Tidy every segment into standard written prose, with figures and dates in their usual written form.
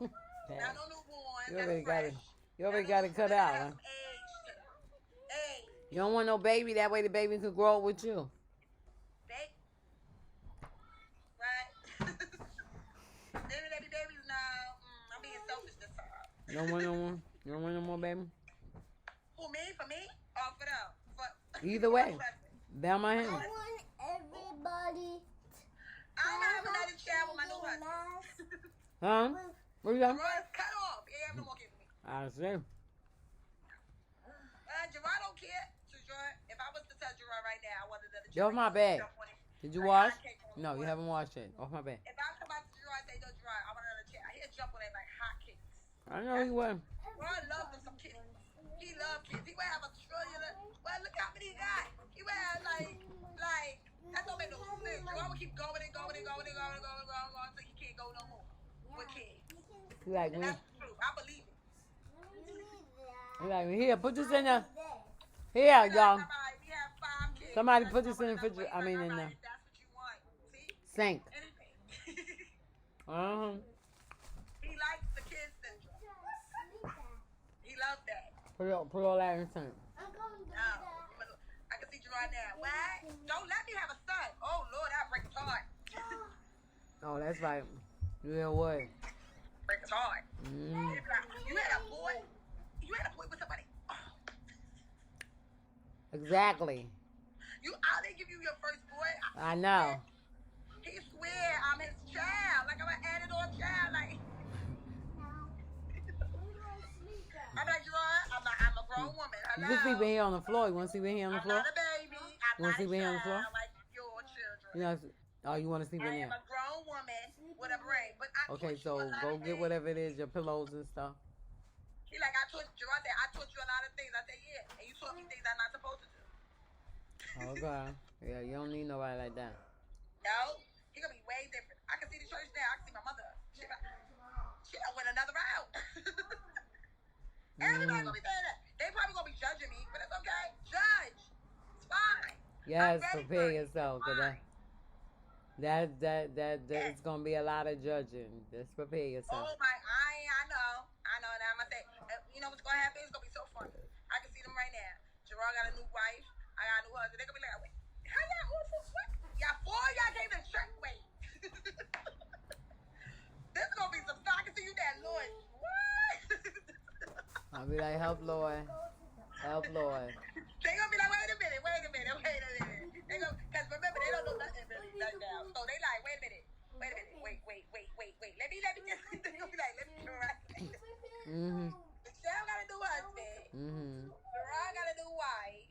Not no newborn. You That's already got it. fresh. You Not already no got it newborn. cut They gotta out, have huh? some age to them. Age. You don't want no baby. That way the baby can grow up with you. They, right? Babies now. I'm being selfish this time. You don't want no more. You don't want no more baby. Who, me? For me? Or for them? For Either way, bear my I hand. want everybody. I'm gonna have another child with my new husband. Huh? What you got? Gerard, cut off. He ain't have no more kids with me. I see. Gerard don't care. So Gerard, if I was to tell Gerard right now, I wanted another Get off child. my bed. Did you wash? No, you If haven't washed it. Off my bed. I come out to Gerard and say, no, Gerard, I want another child, he'll jump on it like hotcakes. I know you will. Gerard loves them some kids. He loves kids. He would have a trillion. Well, look how many he got. He would have like, that don't make no sense. Gerard would keep going and going and going and going and going and going and going until he can't go no more with kids. You like And me? that's true. I believe it. You like me? Here, put this in there. Here, y'all. We have 5 kids. Somebody put this in the refrigerator. I mean, in the If that's what you want. See? sink. Anything. Uh-huh. He likes the kids syndrome. He loves that. Put all that in the sink. No. I can see Gerard now. What? Don't let me have a son. Oh, Lord, that break his heart. Oh, that's right. Yeah, what? Break his heart. Mm. You had a boy? You had a boy with somebody? Oh. Exactly. I didn't give you your first boy. I know. He swear I'm his child. Like I'm an added on child. Like I'm like Gerard. I'm a grown woman. You Hello. can sleep in here on the floor. You want to sleep in here on the I'm floor? not a baby. I'm You want not to a sleep in here on the floor? child like your children. You know, oh, you want to sleep in I there? am a grown woman with a brain. But I Okay, taught you a so lot go of get things. whatever it is, your pillows and stuff. He like, Gerard said, I taught you a lot of things. I said, yeah. And you taught me things I'm not supposed to do. Okay. Yeah, you don't need nobody like that. No. He gonna be way different. I can see the church now. I can see my mother. She done went another route. Everybody gonna be saying that. They probably gonna be judging me, but it's okay. Judge. It's fine. Yes, I'm ready prepare for it. yourself, cause Fine. it's gonna be a lot of judging. Just prepare yourself. Oh my, I know. Now I'm gonna say, you know what's gonna happen? It's gonna be so funny. I can see them right now. Gerard got a new wife. I got a new husband. They're gonna be like, wait, how y'all all for what? Y'all 4 of y'all came to church. Wait. This is gonna be some stuff. I can see you there, Lord. What? I'll be like, help Lord. Help Lord. They gonna be like, wait a minute. They gonna, cause remember, they don't know nothing really right now. So they like, wait a minute. Wait. Let me just, they gonna be like, let me try. Mm-hmm. Michelle got a new husband. Mm-hmm. Gerard got a new wife.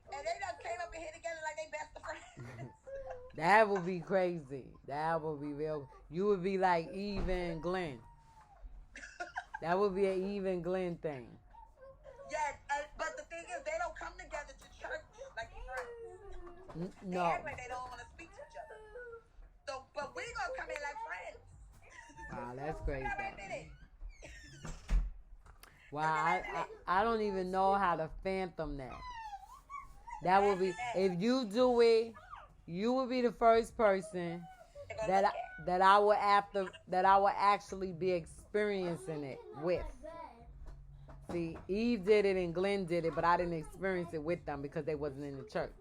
And they done came up in here together like they best of friends. That would be crazy. That would be real. You would be like Eve and Glenn. That would be an Eve and Glenn thing. Yes, but the thing is, they don't come together to church like friends. They No. act like they don't want to speak to each other. So, but we gonna come in like friends. Wow, that's crazy. Wait a minute. Wow, I don't even know how to phantom that. That would be, if you do it, you would be the first person that I would actually be experiencing it with. See, Eve did it and Glenn did it, but I didn't experience it with them because they wasn't in the church.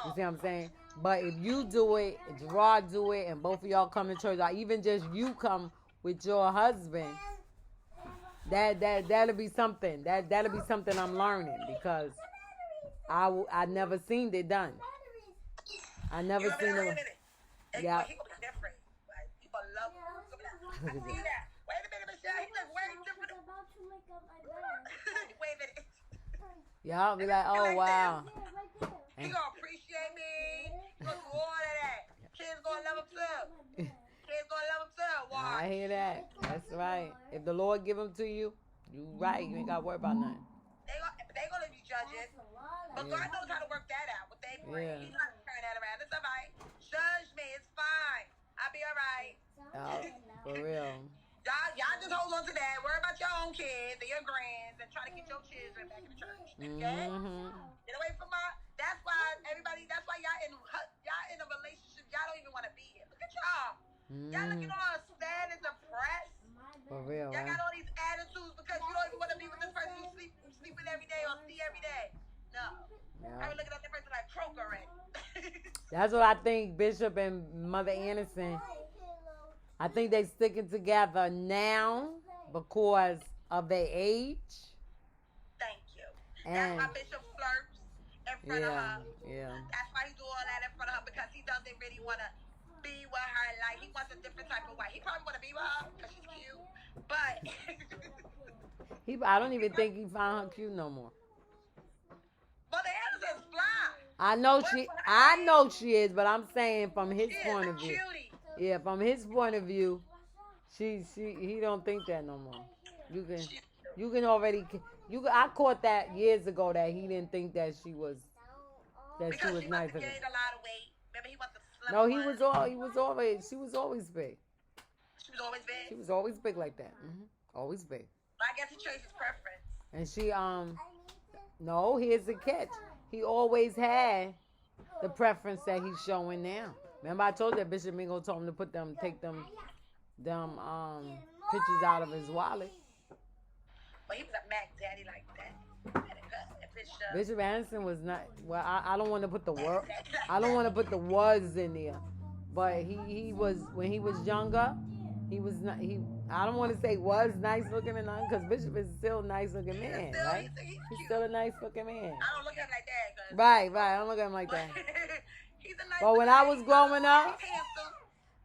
You see what I'm saying? But if you do it, Gerard do it, and both of y'all come to church, or even just you come with your husband, that'll be something. That'll be something I'm learning because I never seen it done. I never seen it. Yeah. He gonna be different. Like, people love him. I see that. Wait a minute, Michelle. He looks way different. Wait a minute. Y'all be like, oh wow. He gonna appreciate me. He gonna do all of that. Kids gonna love him too. Kids gonna love him too. Why? I hear that. That's right. If the Lord give them to you, you right. You ain't got to worry about nothing. They gonna be judging. But God knows how to work that out. What they bring. Yeah. He's not turn that around. It's all right. Judge me. It's fine. I'll be all right. Oh, for real. Y'all just hold on to that. Worry about your own kids and your grands and try to get your children back in the church. Okay? Mm-hmm. Get away from my. That's why y'all in a relationship. Y'all don't even want to be here. Look at y'all. Y'all looking all sad and depressed. That's what I think. Bishop and Mother Anderson. I think they sticking together now because of their age. Thank you. And That's why Bishop flirts in front of her. yeah. That's why he do all that in front of her because he doesn't really want to be with her. Like, he wants a different type of wife. He probably want to be with her because she's cute. But I don't even think he found her cute no more. Mother Anderson's fly. I know she is, but I'm saying from his She point is a of view. cutie. Yeah, from his point of view, he don't think that no more. You can already I caught that years ago that he didn't think that she was Because she must nice. have gained a lot of weight. Remember, he wants the slim No, one. she was always big. She was always big. She was always big like that. Always big. But I guess he changed his preference. And she no, here's the catch. He always had the preference that he's showing now. Remember I told you that Bishop Mingo told him to take them pictures out of his wallet. But he was a Mac daddy like that. Bishop Anderson was not. Well, I don't want to put the word. I don't want to put the words in there. But he was when he was younger. He was not. I don't want to say was nice looking or nothing because Bishop is still a nice looking man, right? He's still a nice looking man. I don't look at him like that. Right. I don't look at him like that. He's a nice. But when I was growing up, he's handsome.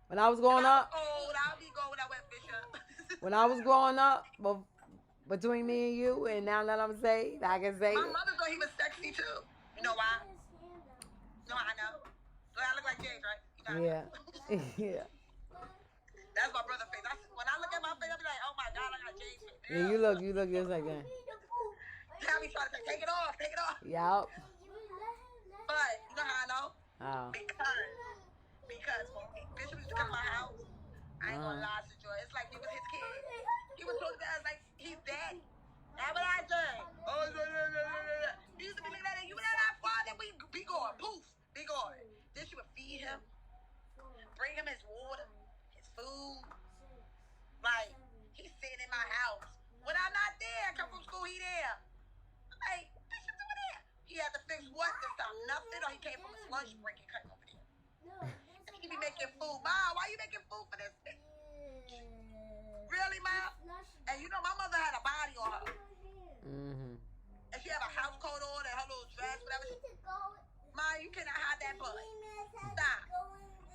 when I was growing up, old, I'll be going out with Bishop. when I was growing up, between me and you, and now that I'm saved, I can say my mother thought he was sexy too. You know why? No, I know. So I look like James, right? You yeah, yeah. That's my brother face. When I look at my face, I be like, oh my God, I got James face. Yeah, you look just like that. Tell me trying to say, take it off. Yup. But you know how I know? Oh. Because when Bishop used to come to my house, I ain't gonna lie to Joy. It's like he was his kid. He was talking to us like he's daddy. That's what I think. He used to be like that. You know that father? We be going. Poof. Be going. Then she would feed him, bring him his water, his food. Like, he's sitting in my house. When I'm not there, I come from school, he there. I'm like, Bishop doing that? He had to fix what this time? Nothing, or he came from his lunch break and came over there. And he be making food. Mom, why you making food for this bitch? Really, Mom? And you know, my mother had a body on her. Mm-hmm. And she had a house coat on and her little dress, whatever. Mom, you cannot hide that butt. Stop.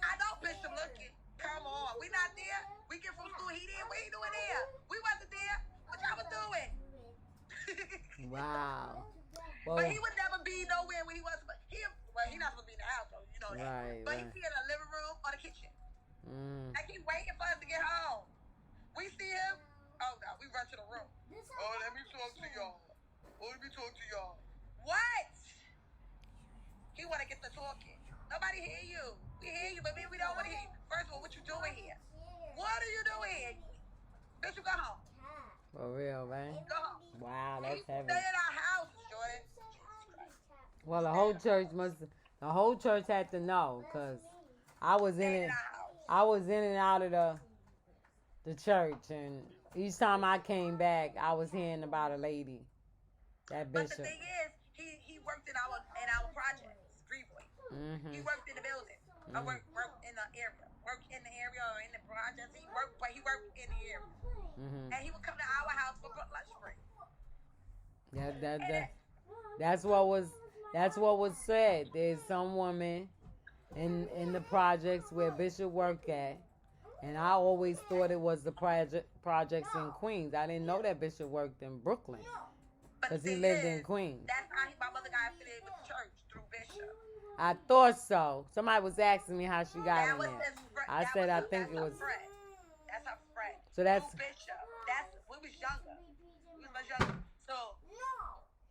I know Bishop looking. Come on. We not there. We get from school. He there. What he doing there? We wasn't there. What y'all was doing? Wow. Well, But he would never be nowhere when he was. He not supposed to be in the house, though. You know that. Right, But right. he be in the living room or the kitchen. mm. Like he waiting for us to get home. We see him. Oh God, we run to the room. Oh, let me talk to y'all. What? He want to get to talking. Nobody hear you. We hear you, but we don't want to hear you. First of all, what you doing here? What are you doing here? Bitch, you go home. For real, man. Go home. Wow, that's heavy. Stay in our house, Jordan. Well, the whole church had to know, cause I was in it. I was in and out of the church, and each time I came back, I was hearing about a lady, that But bishop. the thing is, he worked in our projects, Greenwood. He worked in the building. I worked in the area. Worked in the area or in the projects. He worked in the area. And he would come to our house for lunch break. Yeah, that's what was said. There's some woman in the projects where Bishop worked at, and I always thought it was the projects in Queens. I didn't know that Bishop worked in Brooklyn, because he lived in Queens. That's how my mother got affiliated with the church, through Bishop. I thought so. Somebody was asking me how she got That in was there. his friend. I said I think it was. That's her friend. So that's. Through Bishop. We was younger. We was much younger. So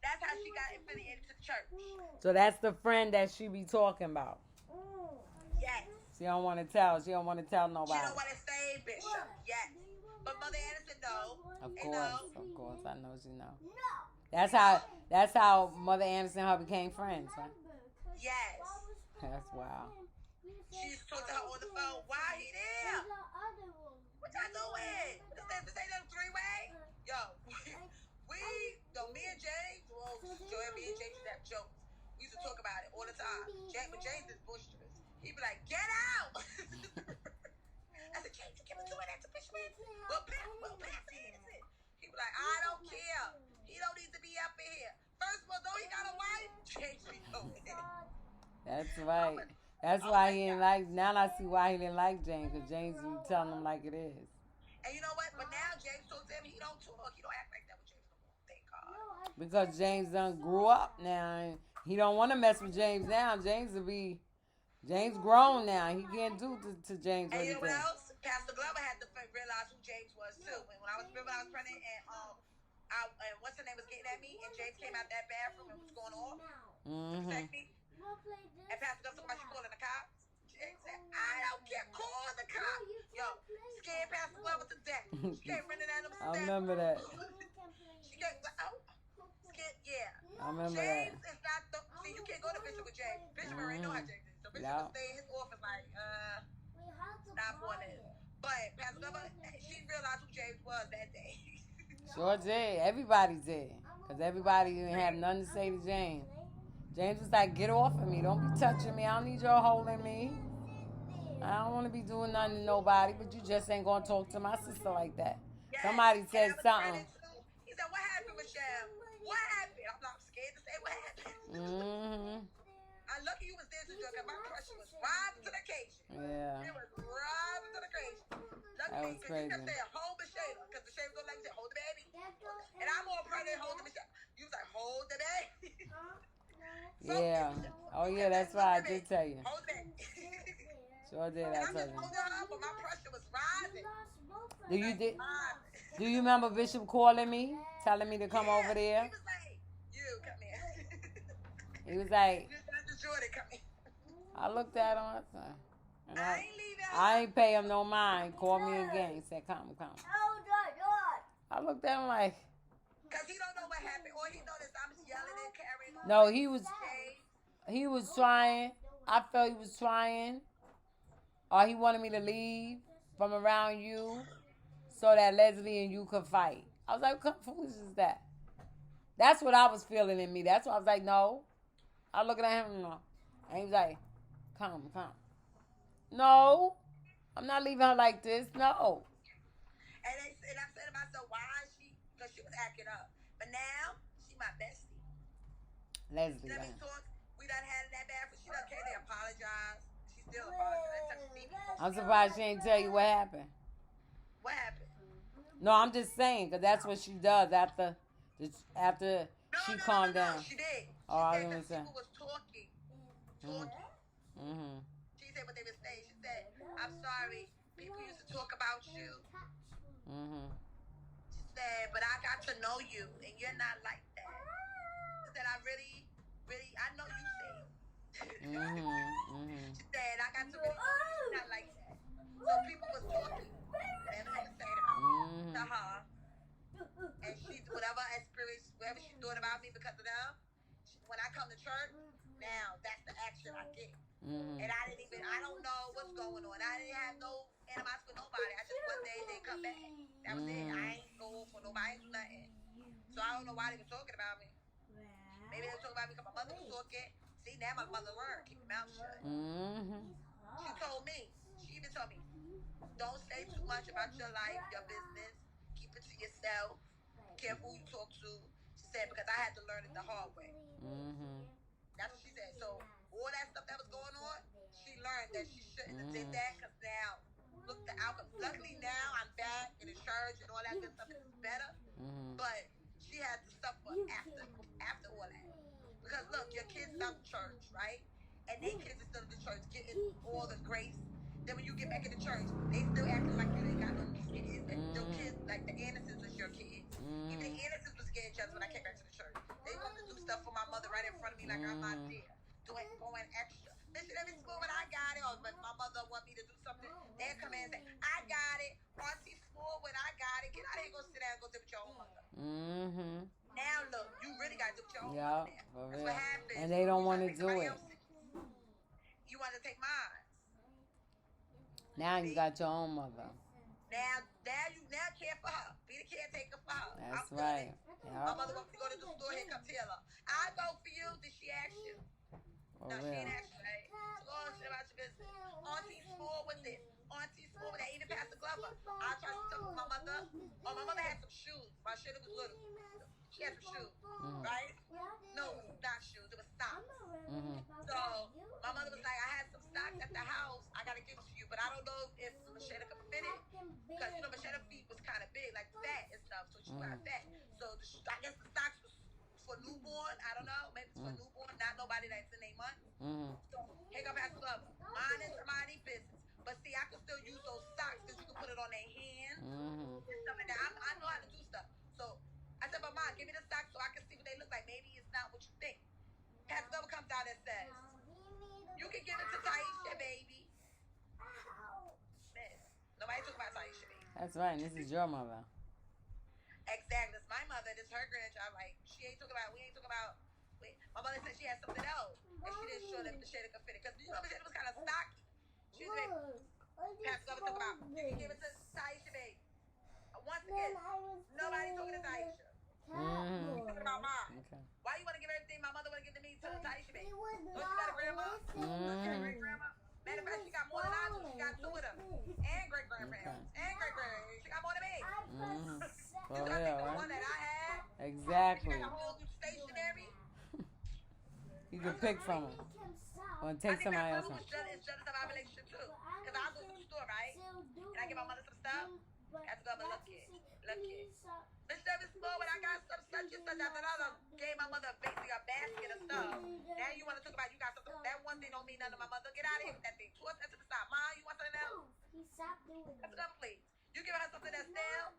that's how she got affiliated to the church. So that's the friend that she be talking about. Yes. She don't want to tell. She don't want to tell nobody. She don't want to say Bishop. Yes. But Mother Anderson, though. Of course, I know she know. That's how Mother Anderson and her became friends, right? Yes. That's wild. She used to talk to her on the phone. Why he there? What y'all doing? This ain't no three-way. Yo, me and James, me and James used to have jokes. We used to talk about it all the time. But James is boisterous. That's right. That's why he didn't like. Now I see why he didn't like James, because James was telling him like it is. And you know what? But now James told him he don't talk. He don't act like that with James no more. Thank God. Because James done grew up now, and he don't want to mess with James now. James grown now. He can't do to James And you know what anything. else? Pastor Glover had to realize who James was too. When I was pregnant and what's her name was getting at me, and James came out that bathroom and was going off. Mm-hmm. Protect me. And Pastor Glover told me she calling the cops. James said, I don't care. Call the cops. Yo, scared Pastor Glover to death. She came running at him. I remember that. She came, scared, yeah. I remember James that. is not the. See, you can't go to Bishop with James. Bishop already know how James is. So Bishop will stay in his office like, not for this. But Pastor Glover, she realized who James was that day. Sure did. Everybody did. Because everybody didn't have nothing to say to James. James was like, get off of me. Don't be touching me. I don't need your holding me. I don't want to be doing nothing to nobody, but you just ain't going to talk to my sister like that. Yes. Somebody said And I was something. He said, what happened, Michelle? What happened? I'm not scared to say what happened. Mm-hmm. I'm lucky you was there to because my pressure was rising to the occasion. Yeah. It was rising to the occasion. Luckily, because you kept saying, hold Michelle. Because Michelle was like, hold the baby. And I'm all pregnant, hold the Michelle. You was like, hold the baby. Yeah. Oh, yeah, that's right. I did tell you. Hold the baby. Sure did. And I I'm told just you. holding her, but my pressure was rising. Do you remember Bishop calling me, telling me to come over there? He was like, you, come here. He was like, Mr. Jordan, come here. I looked at him. I said, and I ain't leaving. I ain't pay him no mind. Called me again. He said, come. I looked at him like. Because he don't know what happened. All he knows is I'm just yelling and carrying on. No, he was trying. I felt he was trying. Or he wanted me to leave from around you so that Leslie and you could fight. I was like, what foolish is that? That's what I was feeling in me. That's why I was like, no. I was looking at him, no. And he was like, come. No, I'm not leaving her like this. No. And I said to myself, why is she? Because she was acting up. But now, she my bestie. Leslie. Let me talk. We done had it that bad. But she done came there, apologized. She still apologized. I'm surprised she ain't tell you what happened. What happened? No, I'm just saying, because that's what she does after she calmed down. She did. Oh, I she was said gonna say. people was talking. Mm-hmm. She said what they were saying. She said, I'm sorry. People used to talk about you. Mm-hmm. She said, but I got to know you, and you're not like that. She said, I really, I know you said. She said, I got to really know you. You're not like that. So people was talking. Whatever they were saying about to her. And she, whatever experience, whatever she thought about me because of them, when I come to church, now that's the action I get. And I don't know what's going on. I didn't have no animosity with nobody. I just one day they come back. That was it. I ain't go for nobody, do nothing. So I don't know why they were talking about me. Maybe they were talking about me because my mother was talking. See, now my mother learned. Keep your mouth shut. She told me. She even told me, don't say too much about your life, your business. Keep it to yourself. Careful who you talk to. She said, because I had to learn it the hard way. That's what she said. So all that stuff that was going on, she learned that she shouldn't have did that because now, look, the outcome. Luckily now I'm back in the church and all that good stuff is better. But she had to suffer after all that. Because look, your kids love church, right? And they kids are still in the church getting all the grace. Then when you get back in the church, they still acting like you ain't got no kids. Your kids, like the Andersons was your kids. Even the Andersons was getting jealous when I came back to the church. They wanted to do stuff for my mother right in front of me like I'm not there. Going extra. Listen, every school when I got it, or when my mother want me to do something, they'll come in and say, I got it. Auntie school when I got it. Get out of here, go sit down and go do with your own mother. Now look, you really got to do with your own mother now. That's what happens. And they don't want to do it. You want to take mine. Now you got your own mother. Now care for her. Be the caretaker for her. That's right. My mother wants to go to the store. Here, come tell her. I go for you. Did she ask you? No, she ain't ask you, right? So go on, shit about your business. Auntie spoiled with this. Auntie spoiled with that. Even Pastor Glover. I tried to tell my mother. Oh, my mother had some shoes. My shit was little. She had some shoes, right? No, not shoes. It was stocks. Mm-hmm. So my mother was like, I had some stocks at the house. I gotta give it to you, but I don't know if Machetta could fit it because you know Machetta feet was kind of big, like fat and stuff. So she got fat. So I guess the stocks was for newborn. I don't know. Maybe it's for newborn, not nobody that's in 8 months. So here go Pastor Glover. Mine is somebody's business. But see, I can still use those socks because you can put it on their hands and stuff like that. I know how to do stuff. So I said, but Mom, give me the socks so I can see what they look like. Maybe it's not what you think. Pastor Glover comes out and says, you can give it to Taisha, baby. Man, nobody talk about Taisha, baby. That's right. This is your mother. Exactly. It's my mother. This her grandchild. Like, we ain't talking about, my mother said she had something else. And she didn't show that Machetta could fit it. Because, you know, Machetta was kind of stocky. She was Pastor Glover talk about, you can give it to Taisha, baby. Once again, nobody talking to Taisha. Talking about mom. Okay. Why you want to give everything my mother want to give to me to Taisha, baby? Don't she got a grandma? Don't she got a great grandma? Matter of fact, she got more than I do. She got 2 of them. And great grandparents. And great grandparents. She got more than me. For You gotta real, take the one right? that I had. Exactly. She got a whole new stationery. You can pick from them. Or take I think somebody my else. mother was jealous of our relationship too. Because I go to the store, right? And I give my mother some stuff. I have to go, but look it. This stuff is small, but I got some such and such. After I gave my mother basically a basket of stuff. Now you want to talk about you got something. That one thing don't mean nothing to my mother. Get out of here with that thing. Toss that to the side. Mom, you want something else? That's enough, please. You give her something that's stale,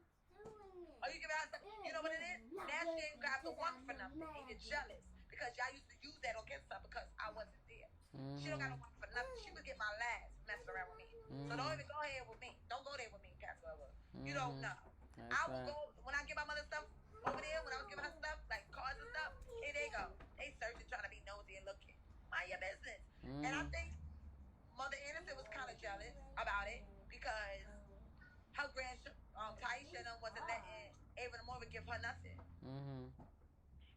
or you give her something, you know what it is? Now she ain't got to want for nothing. And you're jealous. Because y'all used to use that against her because I wasn't there. She don't got to want for nothing. She would get my last messing around with me. So don't even go ahead with me. Don't go there with me, Pastor. You don't know. That's I will right. go, when I give my mother stuff over there, when I was giving her stuff, like cards and stuff, here they go. They searching, trying to be nosy and looking. Mind your business. And I think Mother Anderson was kind of jealous about it because her grandson, Taisha, wasn't letting Ava Morgan give her nothing.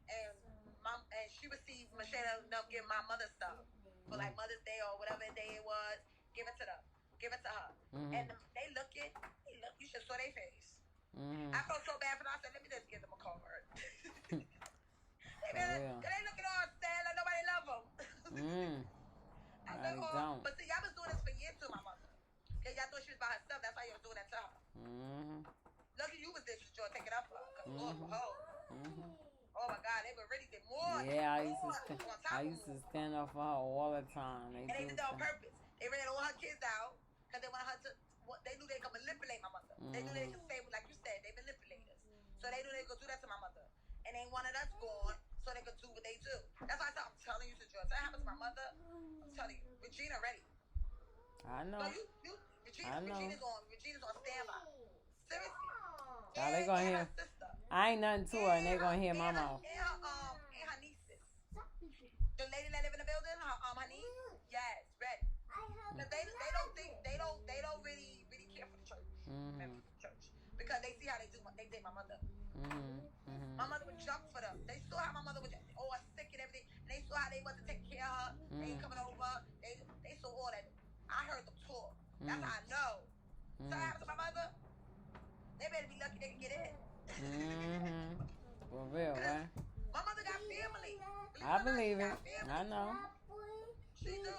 And she received Machetta give my mother stuff for like Mother's Day or whatever day it was. Give it to them. Give it to her. And they looking. You should saw their face. I felt so bad for them. I said, let me just give them a card. They looking all sad like nobody love them. I said, oh, but see, y'all was doing this for years to my mother. Because y'all thought she was by herself. That's why y'all was doing that to her. Lucky you was there, Joy, taking up for her. Because Lord for her. Oh my God, they were really did more. Yeah, I used to stand up for her all the time. And they did that on purpose. They ran all her kids out because they wanted her to. They knew they could manipulate my mother. They knew they could say, like you said, they manipulators. So they knew they could do that to my mother. And they wanted us gone so they could do what they do. That's why I'm telling you, George. That happened to my mother. I'm telling you, Regina ready. I know. No, Regina's on standby. Seriously. Now they gonna hear. I ain't nothing to her, and they gonna hear my mouth. And her nieces. The lady that live in the building, her niece. Yes, ready. But they don't really care for the church. Because they see how they do. They did my mother. My mother would jump for them. They saw how my mother was sick and everything. And they saw how they wasn't taking care of her. They ain't coming over. They saw all that. I heard them talk. That's how I know. So what happened to my mother? They better be lucky they can get in. For real, right? My mother got family. I believe it. I know. She do.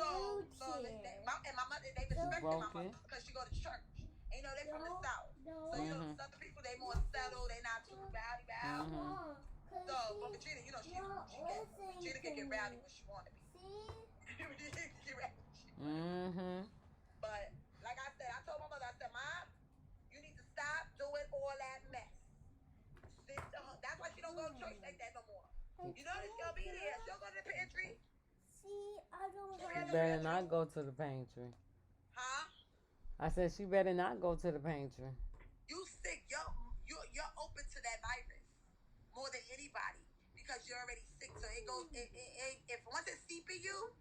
So my mother, they respect my mother because she go to church. And you know, they from the South. So, you know, Southern people, they more settled. They not too rowdy. So, but Regina, you know, Regina can get rowdy when she want to be. But, like I said, I told my mother, I said, Mom, you need to stop doing all that mess. That's why she don't go to church like that no more. You know, she'll be there. She'll go to the pantry. She better not go to the pantry. Huh? I said she better not go to the pantry. You sick. You're open to that virus more than anybody because you're already sick. So it goes. If once it's deep in you,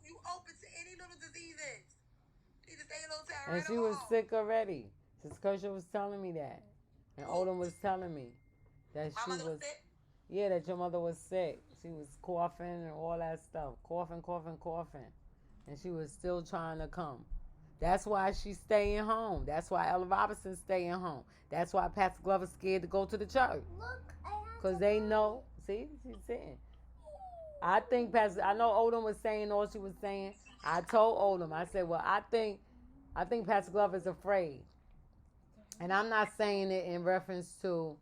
you open to any little diseases. You just stay a little time. And she was sick already. Sister Kershaw was telling me that, and Odom was telling me that she was sick. Yeah, that your mother was sick. She was coughing and all that stuff, coughing, and she was still trying to come. That's why she's staying home. That's why Ella Robinson's staying home. That's why Pastor Glover's scared to go to the church. Because they know. See, she's sitting. I think Pastor. I know Odom was saying all she was saying. I told Odom. I said, well, I think Pastor Glover is afraid, and I'm not saying it in reference to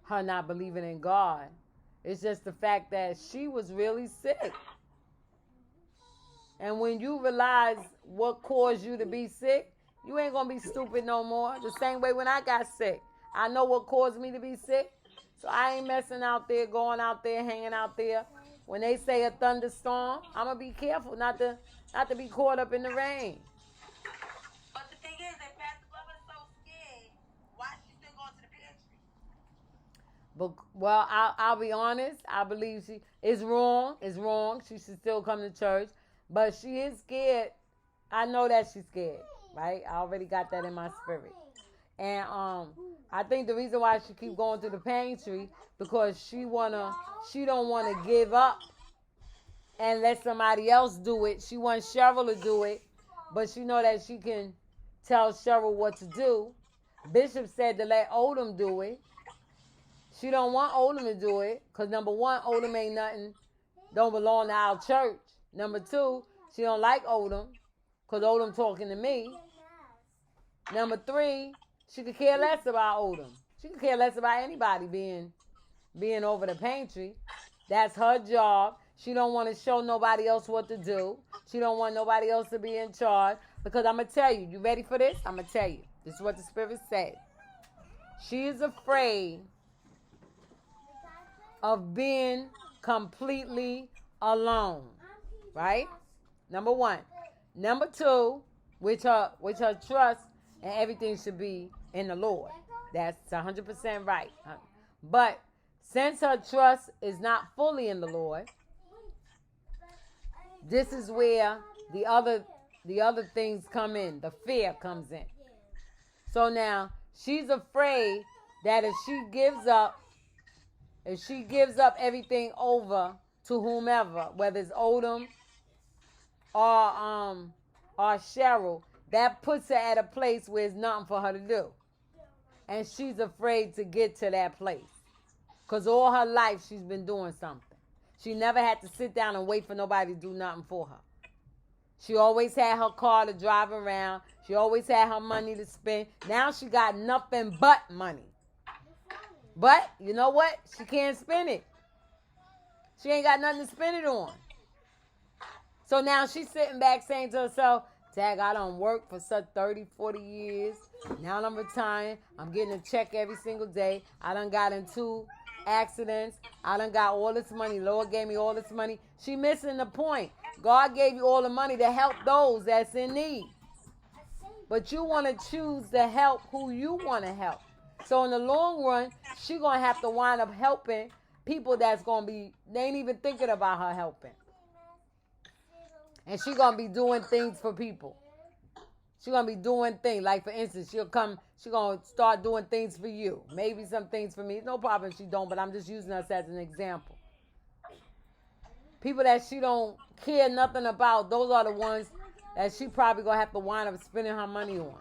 her not believing in God. It's just the fact that she was really sick. And when you realize what caused you to be sick, you ain't going to be stupid no more. The same way when I got sick. I know what caused me to be sick. So I ain't messing out there, going out there, hanging out there. When they say a thunderstorm, I'm going to be careful not to be caught up in the rain. But the thing is, if Pastor Glover is so scared, why is she still going to the pantry? But, well, I'll be honest. I believe she is wrong. It's wrong. She should still come to church. But she is scared. I know that she's scared, right? I already got that in my spirit. And I think the reason why she keep going to the pantry because she don't want to give up and let somebody else do it. She wants Cheryl to do it, but she know that she can tell Cheryl what to do. Bishop said to let Odom do it. She don't want Odom to do it because number one, Odom ain't nothing, don't belong to our church. Number two, she don't like Odom because Odom talking to me. Number three, she could care less about Odom. She could care less about anybody being over the pantry. That's her job. She don't want to show nobody else what to do. She don't want nobody else to be in charge. Because I'm going to tell you, you ready for this? I'm going to tell you. This is what the Spirit said. She is afraid of being completely alone. Right? Number one. Number two, which her trust and everything should be in the Lord. That's 100% right. But since her trust is not fully in the Lord, this is where the other things come in. The fear comes in. So now she's afraid that if she gives up everything over to whomever, whether it's Odom or Cheryl, that puts her at a place where it's nothing for her to do. And she's afraid to get to that place. Because all her life she's been doing something. She never had to sit down and wait for nobody to do nothing for her. She always had her car to drive around. She always had her money to spend. Now she got nothing but money. But you know what? She can't spend it. She ain't got nothing to spend it on. So now she's sitting back saying to herself, Tag, I done worked for such 30, 40 years. Now I'm retiring. I'm getting a check every single day. I done got in 2 accidents. I done got all this money. Lord gave me all this money. She missing the point. God gave you all the money to help those that's in need. But you want to choose to help who you want to help. So in the long run, she going to have to wind up helping people that's going to be, they ain't even thinking about her helping. And she going to be doing things for people. She going to be doing things. Like, for instance, she going to start doing things for you. Maybe some things for me. No problem if she don't, but I'm just using us as an example. People that she don't care nothing about, those are the ones that she probably going to have to wind up spending her money on.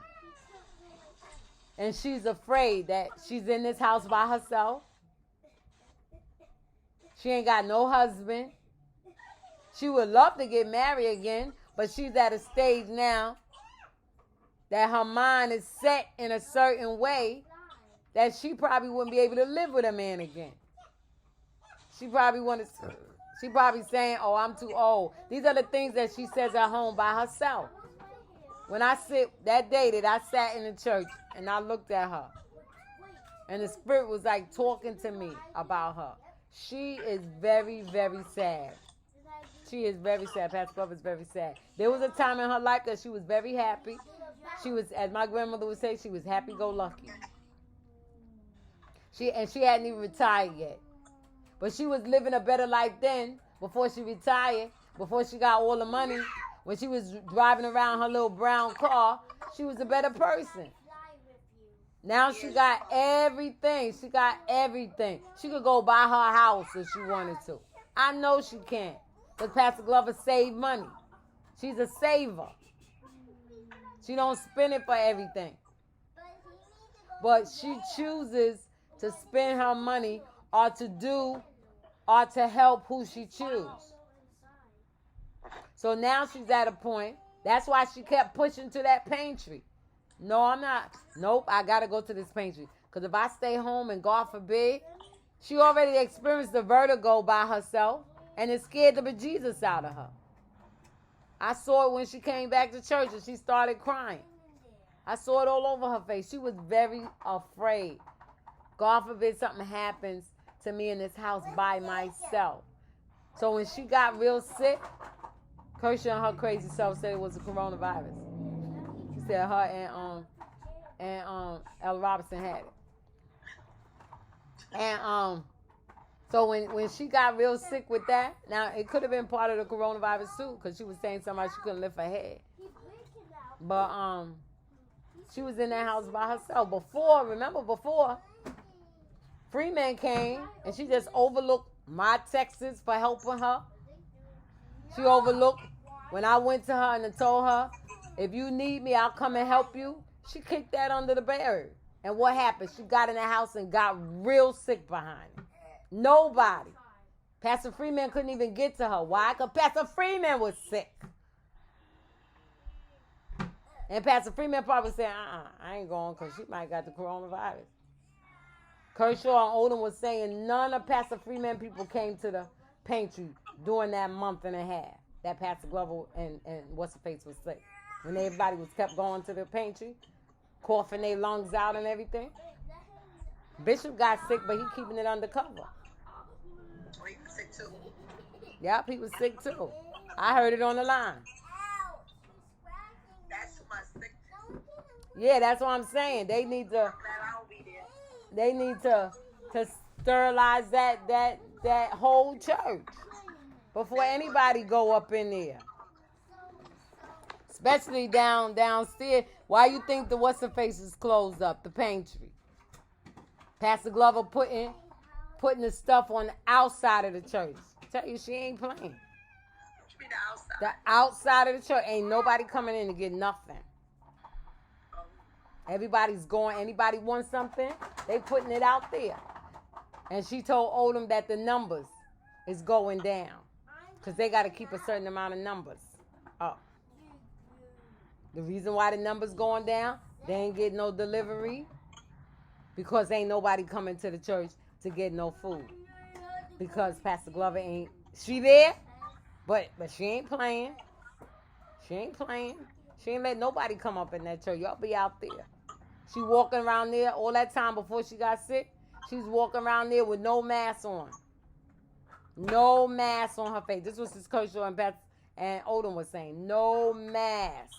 And she's afraid that she's in this house by herself. She ain't got no husband. She would love to get married again, but she's at a stage now that her mind is set in a certain way that she probably wouldn't be able to live with a man again. She probably saying, oh, I'm too old. These are the things that she says at home by herself. When I that day that I sat in the church and I looked at her, and the Spirit was like talking to me about her. She is very, very sad. She is very sad. Pastor Glover is very sad. There was a time in her life that she was very happy. She was, as my grandmother would say, she was happy-go-lucky. She hadn't even retired yet. But she was living a better life then, before she retired, before she got all the money. When she was driving around her little brown car, she was a better person. Now she got everything. She got everything. She could go buy her house if she wanted to. I know she can. Because Pastor Glover saved money. She's a saver. She don't spend it for everything. But she chooses to spend her money or to do are to help who she chooses. So now she's at a point. That's why she kept pushing to that pantry. No, I'm not. Nope, I got to go to this pantry. Because if I stay home and God forbid, she already experienced the vertigo by herself and it scared the bejesus out of her. I saw it when she came back to church and she started crying. I saw it all over her face. She was very afraid. God forbid something happens to me in this house by myself. So when she got real sick, Kershaw and her crazy self said it was the coronavirus. She said her and Ella Robinson had it. And so when she got real sick with that, now it could have been part of the coronavirus too, because she was saying somebody she couldn't lift her head. But she was in that house by herself. Before Freeman came and she just overlooked my texts for helping her. She overlooked when I went to her and I told her, if you need me, I'll come and help you. She kicked that under the barrel. And what happened? She got in the house and got real sick behind it. Nobody. Pastor Freeman couldn't even get to her. Why? Because Pastor Freeman was sick. And Pastor Freeman probably said, I ain't going because she might got the coronavirus. Kershaw and Odom was saying none of Pastor Freeman people came to the pantry during that month and a half that Pastor Glover and what's-her-face was sick. When everybody was kept going to the pantry, coughing their lungs out and everything. Bishop got sick, but he keeping it undercover. Oh, he was sick too. Yep, he was sick too. I heard it on the line. That's too much sick. Yeah, that's what I'm saying. They need to. I'm glad I don't be there. They need to sterilize that whole church before anybody go up in there. Especially downstairs. Why you think the what's-her-face is closed up, the pantry? Pastor Glover putting the stuff on the outside of the church. Tell you she ain't playing. What you mean the outside? The outside of the church ain't nobody coming in to get nothing. Everybody's going. Anybody wants something, they putting it out there. And she told Odom that the numbers is going down because they got to keep a certain amount of numbers up. The reason why the numbers going down, they ain't getting no delivery because ain't nobody coming to the church to get no food. Because Pastor Glover ain't, she there, but she ain't playing. She ain't playing. She ain't let nobody come up in that church. Y'all be out there. She walking around there all that time before she got sick. She was walking around there with no mask on. No mask on her face. This was his Kershaw and Odom was saying. No mask.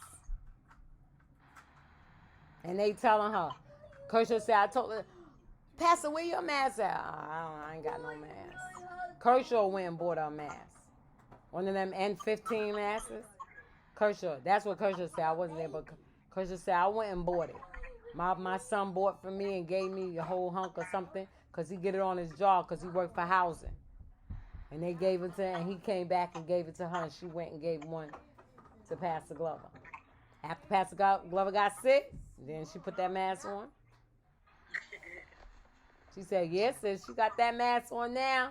And they telling her. Kershaw said, I told her, Pastor, where your mask at? I ain't got no mask. Kershaw went and bought her a mask. One of them N15 masks. Kershaw, that's what Kershaw said. I wasn't there, but Kershaw said, I went and bought it. My son bought for me and gave me a whole hunk or something because he get it on his jaw because he worked for housing. And they gave it to her, and he came back and gave it to her, and she went and gave one to Pastor Glover. After Pastor Glover got sick, then she put that mask on. She said, yes, sis, she got that mask on now.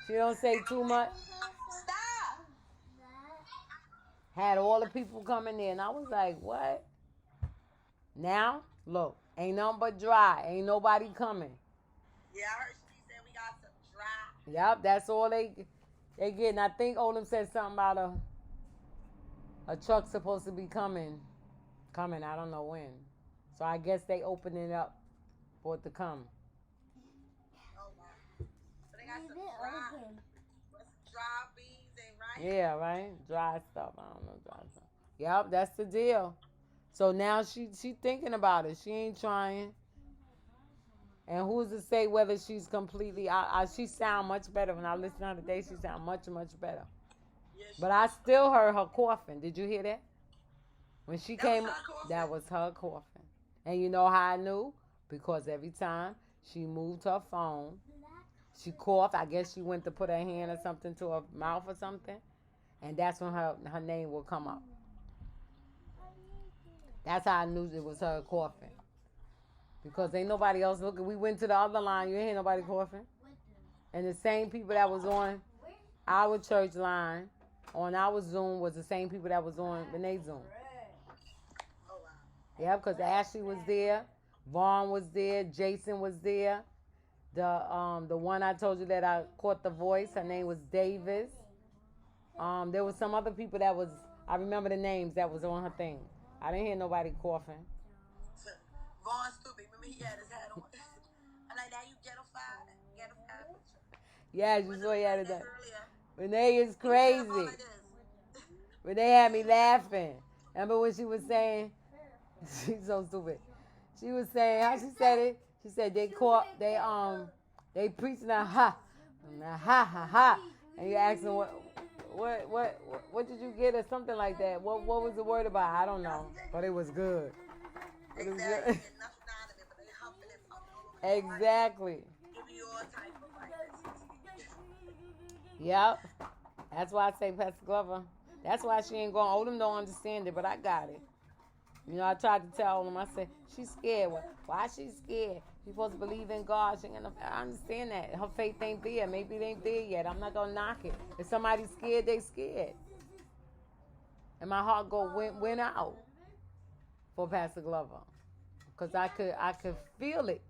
She don't say too much. Stop! Had all the people coming in. I was like, what? Now, look, ain't nothing but dry. Ain't nobody coming. Yeah, I heard she said we got some dry. Yep, that's all they get. And I think Odom said something about a truck supposed to be coming. I don't know when. So I guess they opening it up for it to come. Oh, wow. So they got some dry beans and rice. Yeah, right? Dry stuff. I don't know, dry stuff. Yep, that's the deal. So now she thinking about it. She ain't trying. And who's to say whether she's completely... she sound much better. When I listen to her today, she sound much, much better. Yeah, But I still heard her coughing. Did you hear that? When she That came... was her coughing? That was her coughing. And you know how I knew? Because every time she moved her phone, she coughed. I guess she went to put her hand or something to her mouth or something. And that's when her name will come up. That's how I knew it was her coughing. Because ain't nobody else looking. We went to the other line. You ain't hear nobody coughing. And the same people that was on our church line, on our Zoom, was the same people that was on Renee's Zoom. Oh, wow. Yeah, because Ashley was there, Vaughn was there, Jason was there. The one I told you that I caught the voice, her name was Davis. There was some other people that was, I remember the names that was on her thing. I didn't hear nobody coughing. Vaughn stupid. Remember he had his hat on. I'm like, now you ghetto-fied. Ghetto-fied. Yeah, you saw he had it done. Earlier. Renee is crazy. Like this. Renee had me laughing. Remember when she was saying, she's so stupid. She was saying, how she said it? She said they preaching a ha ha, and you ask them what did you get or something like that. What was the word about? I don't know, but it was good. It was Exactly. good. Nothing out of it, but they humping and pumping all over. Exactly. Give you all type of like this. Yep. That's why I say Pastor Glover. That's why she ain't going. Odom don't understand it, but I got it. You know, I tried to tell them. I said, she's scared. Why she scared? She's supposed to believe in God. I understand that. Her faith ain't there. Maybe it ain't there yet. I'm not going to knock it. If somebody's scared, they scared. And my heart went out for Pastor Glover. Because I could feel it.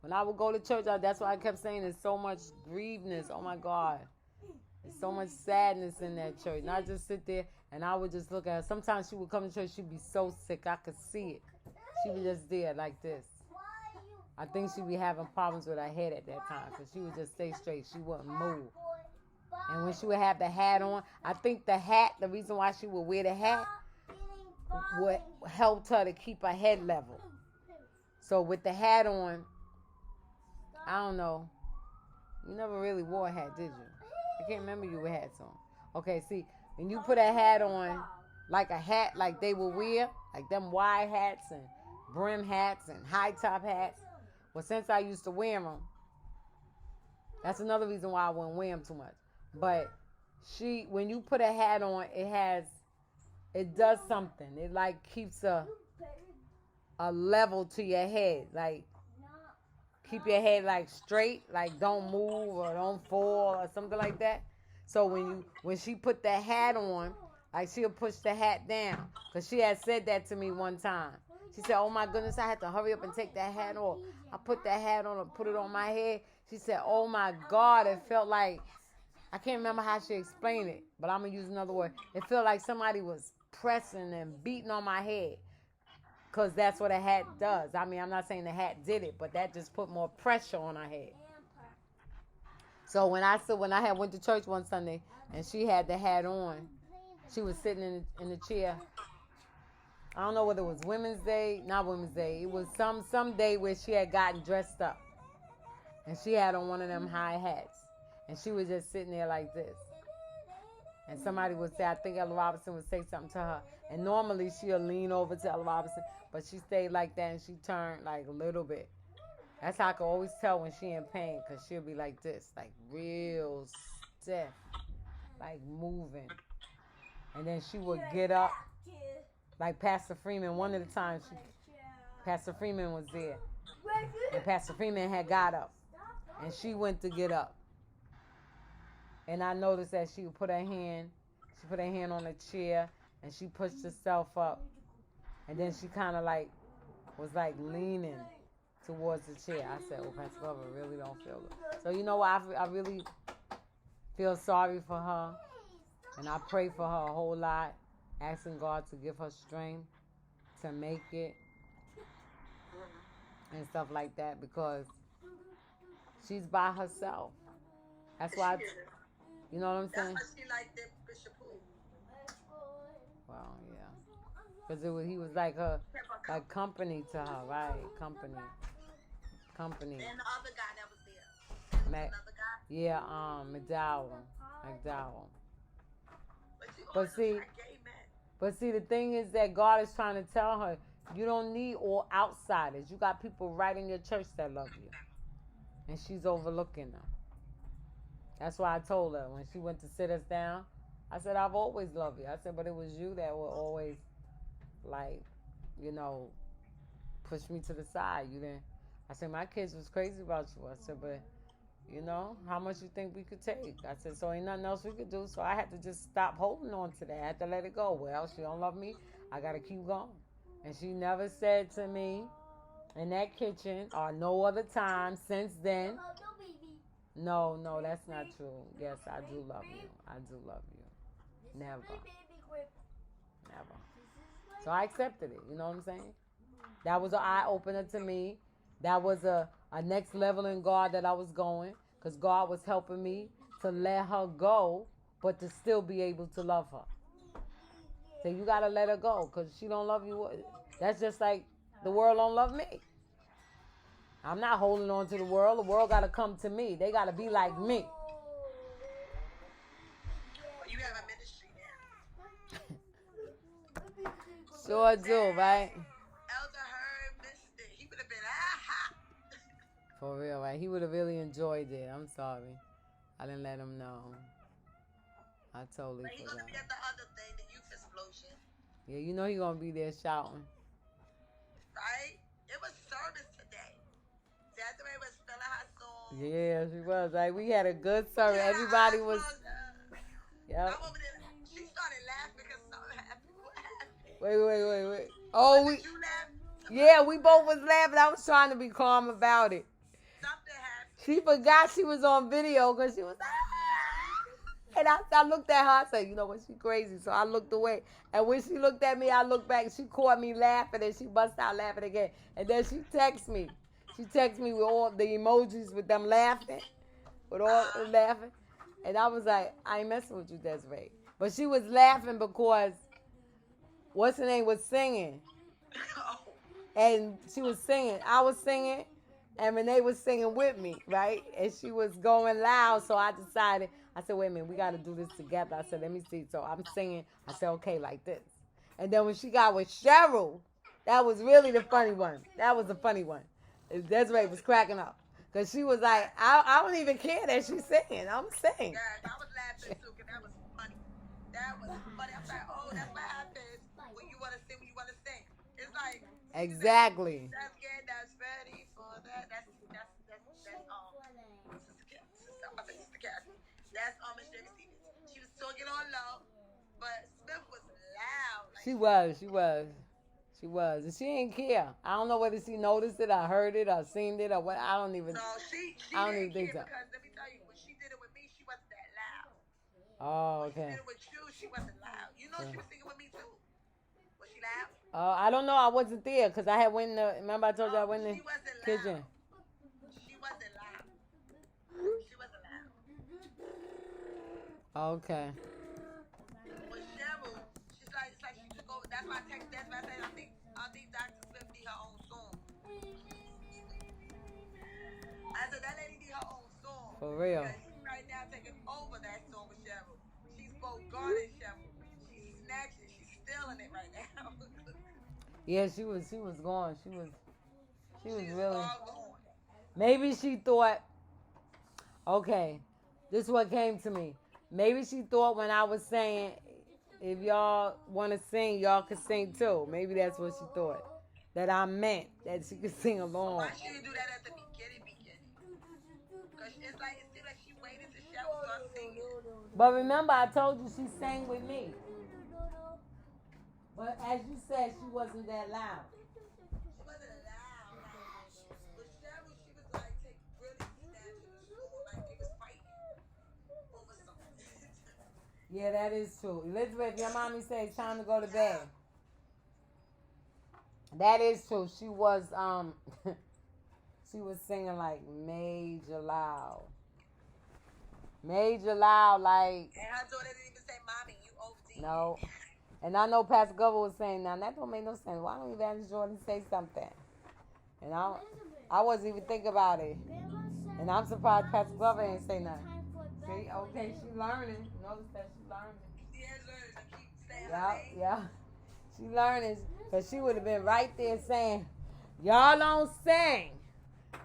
When I would go to church, that's why I kept saying there's so much grievedness. Oh, my God. There's so much sadness in that church. And I just sit there and I would just look at her. Sometimes she would come to church, she'd be so sick. I could see it. She was just there like this. I think she'd be having problems with her head at that time because she would just stay straight. She wouldn't move. And when she would have the hat on, I think the reason why she would wear the hat would help her to keep her head level. So with the hat on, I don't know. You never really wore a hat, did you? I can't remember you with hats on. Okay, see, when you put a hat on, like a hat like they would wear, like them wide hats and brim hats and high top hats. Well, since I used to wear them, that's another reason why I wouldn't wear them too much. But when you put a hat on, it does something. It like keeps a level to your head, like keep your head like straight, like don't move or don't fall or something like that. So when she put the hat on, like she'll push the hat down. Because she had said that to me one time. She said, oh my goodness, I had to hurry up and take that hat off. I put that hat on and put it on my head. She said, oh my God, it felt like, I can't remember how she explained it, but I'm going to use another word. It felt like somebody was pressing and beating on my head. Because that's what a hat does. I mean, I'm not saying the hat did it, but that just put more pressure on her head. So when I had went to church one Sunday and she had the hat on, she was sitting in the chair. I don't know whether it was Women's Day, not Women's Day. It was some day where she had gotten dressed up. And she had on one of them high hats. And she was just sitting there like this. And somebody would say, I think Ella Robinson would say something to her. And normally she'll lean over to Ella Robinson. But she stayed like that and she turned like a little bit. That's how I can always tell when she in pain. Because she'll be like this. Like real stiff. Like moving. And then she would get up. Like Pastor Freeman. One of the times Pastor Freeman was there. And Pastor Freeman had got up. And she went to get up. And I noticed that she put her hand on a chair and she pushed herself up. And then she kind of like was like leaning towards the chair. I said, oh, Pastor Glover really don't feel good. So you know what? I really feel sorry for her. And I pray for her a whole lot, asking God to give her strength to make it and stuff like that because she's by herself. That's why, you know what I'm saying? That's why she liked that Bishop Who. Well, yeah. Because he was like her, like company to her, right? Company. And the other guy that was there. Another guy? Yeah, McDowell. But see, the thing is that God is trying to tell her, you don't need all outsiders. You got people right in your church that love you. And she's overlooking them. That's why I told her when she went to sit us down, I said, I've always loved you. I said, but it was you that were always like, you know, push me to the side. You didn't. I said, my kids was crazy about you. I said, but You know, how much you think we could take? I said, so ain't nothing else we could do. So I had to just stop holding on to that. I had to let it go. Well, she don't love me. I got to keep going. And she never said to me in that kitchen or no other time since then, no, that's not true. Yes, I do love you. I do love you. Never. Never. So I accepted it. You know what I'm saying? That was an eye opener to me. That was a next level in God that I was going. Because God was helping me to let her go, but to still be able to love her. So you got to let her go. Because she don't love you. That's just like the world don't love me. I'm not holding on to the world. The world got to come to me. They got to be like me. Well, you have a ministry now. Sure do, right? Elder Herb missed it. He would have been, For real, right? He would have really enjoyed it. I'm sorry. I didn't let him know. I totally But he's going to be forgot. at the other thing, the youth explosion. Yeah, you know he going to be there shouting. Right? It was service today. Desiree was spelling her song. Yeah, she was. Like, we had a good service. Yeah, Everybody I was. was, Yep. I'm over there. She started laughing because something happened. What happened? Wait. Oh, Did you laugh? yeah, we both was laughing. I was trying to be calm about it. Something happened. She forgot she was on video because she was and I looked at her. I said, you know what, she crazy. So I looked away. And when she looked at me, I looked back. She caught me laughing and she bust out laughing again. And then she texted me. She texted me with all the emojis with them laughing. With all them laughing. And I was like, I ain't messing with you, Desiree. But she was laughing because what's her name was singing. And she was singing. I was singing. And Renee was singing with me, right? And she was going loud. So I decided, I said, wait a minute, we got to do this together. I said, let me see. So I'm singing. I said, okay, like this. And then when she got with Cheryl, that was really the funny one. That was the funny one. Desiree was cracking up. Because she was like, I don't even care that she's singing. I'm singing. Yeah, I was laughing too because that was funny. That was funny. I'm like, oh, that's what happens when you want to sing, when you want to sing. It's like, Exactly. that's good, that's ready for that. That's Sister Cassie. That's Miss Jenny Stevens. She was talking on low, but Smith was loud. Like, She was. And she didn't care. I don't know whether she noticed it or heard it or seen it or what. I don't even. So she I don't didn't even think care so. because let me tell you, when she did it with me, she wasn't that loud. Oh, When she okay. did it with you, she wasn't loud. You know she was singing with me too. Was she loud? I don't know. I wasn't there because I had went in the. Remember I told you I went in She wasn't the loud. kitchen. She wasn't loud. She wasn't loud. Okay. With Cheryl, she's like, it's like she took over. That's why I text. That's why I said I think Dr. Smith need her own song. I said that lady need her own song. For real. Because she's right now taking over that song with Cheryl. She's both guarding Cheryl. She's snatching. She's stealing it right now. Yeah, she was gone. She was She's really. all gone. Maybe she thought. Okay, this is what came to me. Maybe she thought when I was saying, if y'all want to sing, y'all could sing too. Maybe that's what she thought. That I meant that she could sing along. Why she didn't do that at the beginning? Because it's like, it seems like she waited till Cheryl start singing. But remember, I told you she sang with me. But as you said, she wasn't that loud. She wasn't loud. With Cheryl, she was like, really snatching the song. Like they was fighting over something. Yeah, that is true. Elizabeth, your mommy said it's time to go to bed. That is true. She was she was singing like major loud. Major loud, like And her daughter didn't even say, Mommy, you OD. no. And I know Pastor Glover was saying, now that don't make no sense. Why don't Evangelist Jordan say something? And I wasn't even thinking about it. And I'm surprised Pastor Glover ain't say nothing. See, okay, she learning. Notice that she learning. She has learned to keep saying her Yeah, name. yeah. She learning. Because she would have been right there saying, y'all don't sing.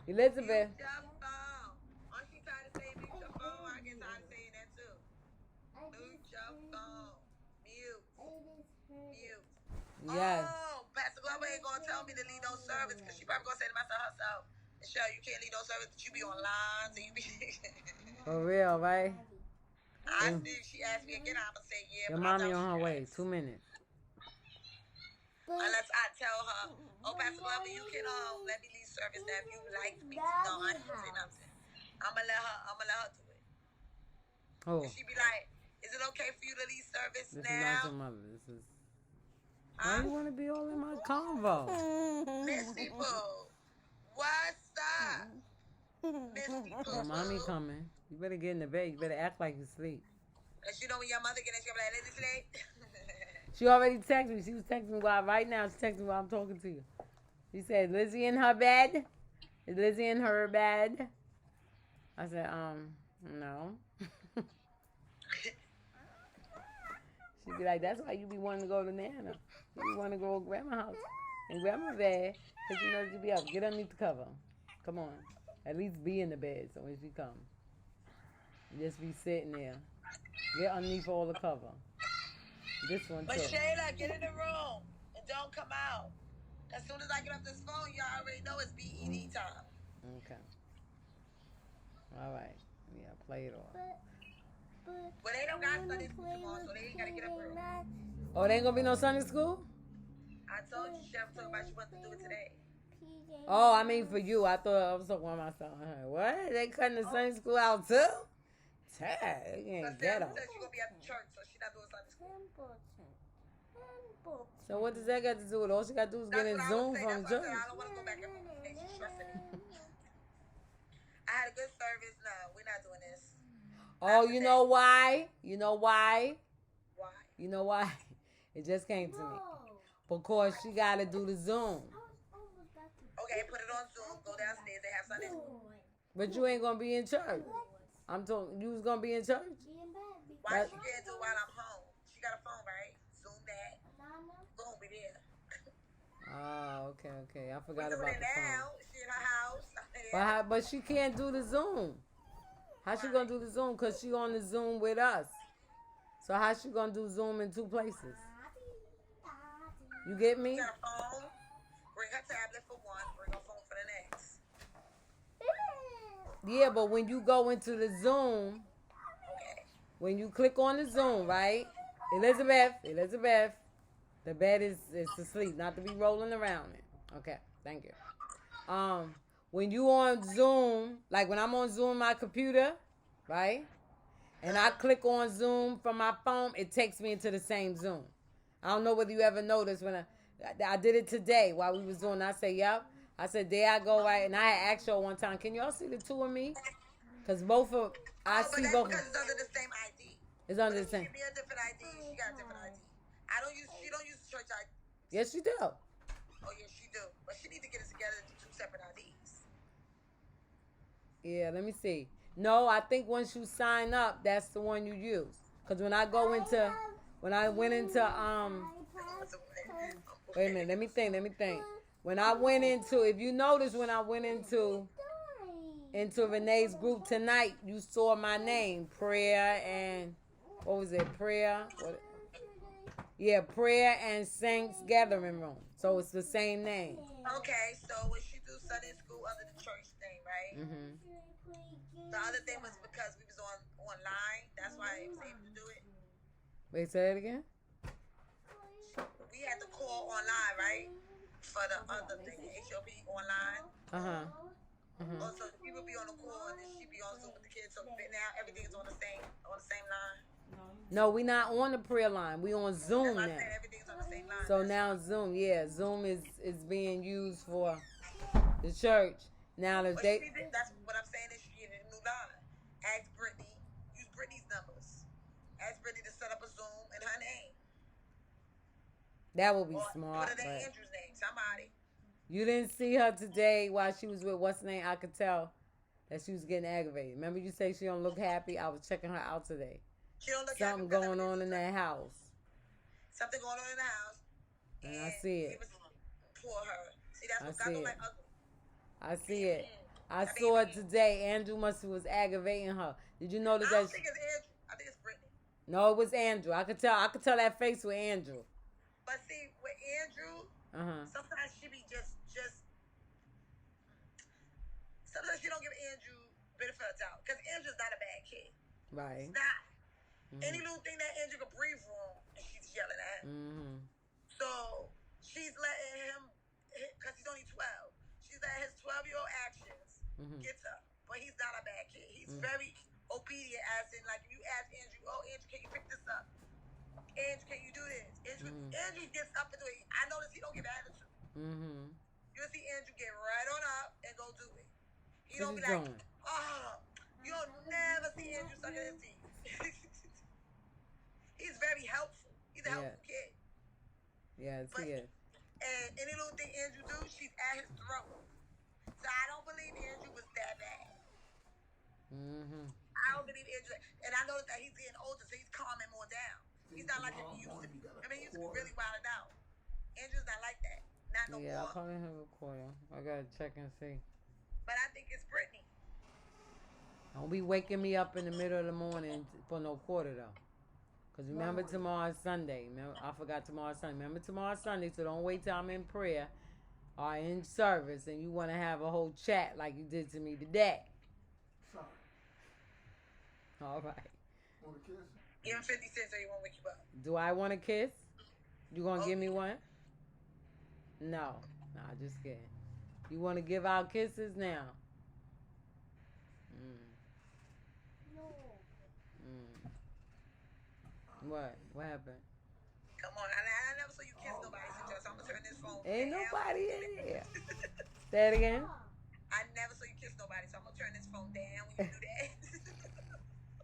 Elizabeth. Mute your phone. Once she tried to say mute your phone, I get tired of saying that too. Mute your phone. Mute. Yes. Oh, Pastor Glover ain't gonna tell me to leave no service because she probably gonna say to myself herself, Michelle, you can't leave no service. You be online, so you be. For real, right? I see. She asked me again. I'ma say yeah. Your but I mommy thought on her she way. asked. 2 minutes. Unless I tell her, oh, Pastor Lovely, you can let me leave service now if you like me. No, I ain't gonna say nothing. I'ma let her do it. Oh, And she be like, is it okay for you to leave service this is not your now? mother. This is. Why you want to be all in my convo? Misty Pooh. What's up? Misty Pooh. Your mommy coming. You better get in the bed. You better act like you sleep. And you know when your mother get in, she'll be like, ladies late. She already texted me. She was texting me right now. She's texting me while I'm talking to you. She said, Lizzie in her bed? Is Lizzie in her bed? I said, no. She'd be like, that's why you be wanting to go to Nana. You be wanting to go to Grandma's house and Grandma's bed because you know you be up. Get underneath the cover. Come on. At least be in the bed so when she comes. Just be sitting there. Get underneath all the cover. This one But too. Shayla, get in the room and don't come out. As soon as I get off this phone, y'all already know it's BED time. Okay. All right. Yeah, play it off. Well, they don't got Sunday school tomorrow, so they ain't gotta get up early. Oh, there ain't gonna be no Sunday school? I told you, Chef told about she wanted to do it today. Oh, I mean for you. I thought I was talking about myself. What? They cutting the Sunday school out too? Tag. They But ain't Sam ghetto. said she gonna be at the church, so she not doing Sunday school. So what does that got to do with it? All she got to do is get in That's what I Zoom was saying. from That's why I church. said I don't want to go back and forth. She's stressing me. I had a good service. No, we're not doing this. Oh, you know why? You know why? Why? You know why? It just came to me. Because she got to do the Zoom. Okay, put it on Zoom. Go downstairs. They have Sunday school. But you ain't going to be in church. I'm talking, you was going to be in church? Why she can't do it while I'm home? She got a phone, right? Zoom that. Boom, we there. Oh, okay. I We forgot doing about it the phone. now. She in her house. But she can't do the Zoom. How she gonna do the Zoom? Cause she on the Zoom with us. So how she gonna do Zoom in two places? You get me? She got a phone. Bring her tablet for one. Bring her phone for the next. Yeah, but when you go into the Zoom, Okay. when you click on the Zoom, right? Elizabeth, the bed is to sleep, not to be rolling around it. Okay, thank you. When you on Zoom, like when I'm on Zoom my computer, right? And I click on Zoom from my phone, it takes me into the same Zoom. I don't know whether you ever noticed when I did it today while we was doing. I said, yep. I said, there I go, right? And I had asked her one time, can y'all see the two of me? Because both of I But see that's both. because it's under the same ID. It's under But the if same. she give me a different ID, she got a different ID. She don't use church ID. Yes, you do. Oh, yeah, she do. But she need to get it together to do two separate IDs. Yeah, let me see. No, I think once you sign up, that's the one you use. Because when I went into wait a minute, let me think. When I went into, if you notice, when I went into Renee's group tonight, you saw my name, Prayer and, what was it, Prayer? What? Yeah, Prayer and Saints Gathering Room. So it's the same name. Okay, so when she do Sunday school under the church thing, right? Mm-hmm. The other thing was because we was online. That's why I was able to do it. Wait, say it again? We had to call online, right? For the other thing, HOP online. Uh-huh. Also, she would be on the call and then she'd be on Zoom with the kids. So now everything is on the same line. No, we not on the prayer line. We on Zoom That's why I now. said everything's on the same line. So now Zoom, yeah, Zoom is being used for the church. Now if But they, that's what I'm saying is she needed a new line. Ask Brittany, use Brittany's numbers. Ask Brittany to set up a Zoom in her name. that would be Or smart. put it in But Andrew's name. Somebody. you didn't see her today while she was with what's the name? I could tell that she was getting aggravated. Remember you say she don't look happy? I was checking her out today. She don't look Something happy because going on in everything's that house. Something going on in the house. And I see it. was for her. See, that's I what God see don't it. like ugly. I see it. I saw it today. Andrew must was aggravating her. Did you notice I that? don't think it's Andrew. I think it's Brittany. No, it was Andrew. I could tell that face with Andrew. But see, with Andrew, Uh-huh. sometimes she be just Right. It's not. Mm-hmm. Any little thing that Andrew could breathe wrong, and she's yelling at him. Mm-hmm. So she's letting him, because he's only 12, she's letting his 12-year-old actions get to her. But he's not a bad kid. He's very obedient, as in, like, if you ask Andrew, oh, Andrew, can you pick this up? Andrew, can you do this? Andrew gets up and do it. I notice he don't give attitude. Mm-hmm. You'll see Andrew get right on up and go do it. He What don't be you like, doing? oh, you'll never see Andrew sucking his teeth. He's very helpful. He's a helpful kid. Yes, But, he is. and any little thing Andrew do, she's at his throat. So I don't believe Andrew was that bad. Mm-hmm. I don't believe Andrew. And I noticed that he's getting older, so he's calming more down. He's not like he used to be. I mean, he used to be really wilded out. Andrew's not like that. Not no Yeah, more. I'll probably have a quarter. I gotta check and see. But I think it's Brittany. Don't be waking me up in the middle of the morning for no quarter though. Cause remember tomorrow's Sunday. Remember, I forgot tomorrow's Sunday. Remember tomorrow's Sunday, so don't wait till I'm in prayer or in service and you want to have a whole chat like you did to me today. Sorry. All right. Want a kiss? Give him 50 cents so he won't wake you up. Do I want a kiss? You gonna give me one? No. Nah, just kidding. You want to give out kisses now? No. What? What happened? Come on. I never saw you kiss nobody, so I'm going to turn this phone Ain't down. nobody in here. Say it again. I never saw you kiss nobody, so I'm going to turn this phone down when you do that.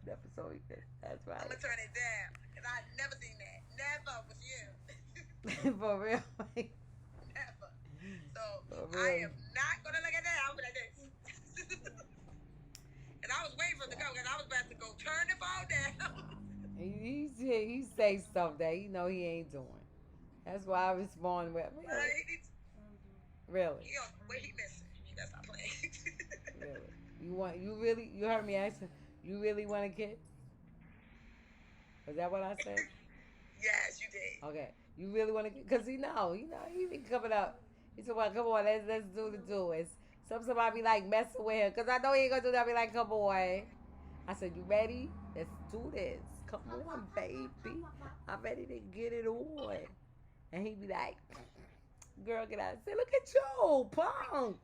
Never saw you kiss. That's I'm right. going to turn it down. Because I never seen that. Never with you. For real. Never. So For I real. am not going to look at that. I'm going to like this. And I was waiting for him to go because I was about to go turn the phone down. He say stuff that he know he ain't doing. That's why I respond with really. Where he missing? You gotta stop playing. Really. You heard me ask him, you really want a kiss? Was that what I said? Yes, you did. Okay. You really want to, because he be coming up. He said, well, come on, let's do the do. It's somebody be like messing with him, because I know he ain't going to do that. I be like, come on. I said, you ready? Let's do this. Come on, baby. I'm ready to get it on. And he be like, girl, get out. I said, look at you, punk.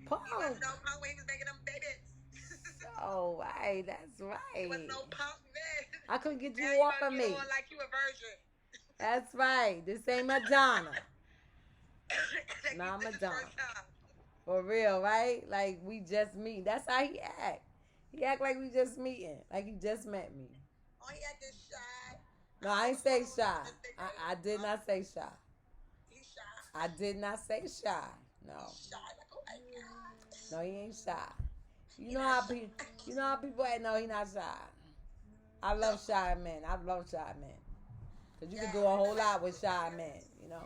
Punk. He wasn't no punk when he was making them babies. Oh, right. That's right. He wasn't no punk then. I couldn't get you Now off you of must me. get on like you a virgin. That's right. This ain't Madonna. Like Nah, this is Madonna. first time. For real, right? Like we just meet. That's how he act. He act like we just meeting. Like he just met me. Oh, he acting shy. No, I ain't say shy. I did not say shy. He's shy. I did not say shy. No. He's shy. Like, oh my God. No, he ain't shy. You know how people act. No, he not shy. I love shy men. I love shy men. Cause you can do a whole lot with shy men. You know.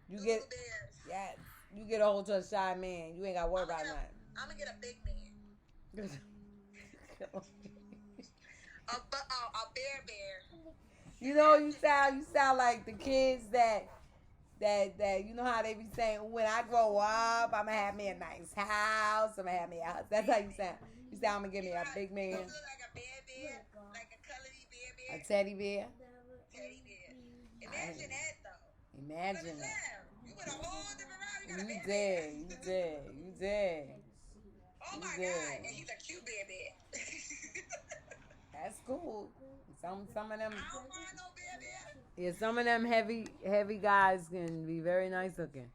You get Little bears. yes. You get a hold to a shy man. You ain't got to worry about nothing. I'm gonna get a big man. A bear. You know, you sound like the kids that you know how they be saying, when I grow up, I'm gonna have me a nice house. I'm gonna have me a house. That's how you sound. You sound, I'm gonna give me a big man, You look like a bear, like a colored bear. a teddy bear. Teddy bear. Imagine that though. Imagine that. You went a whole different route. You got a You bear. did. Oh my You did. God. And he's a cute bear. That's cool. Some of them. I don't mind no bear. Yeah, some of them heavy guys can be very nice looking.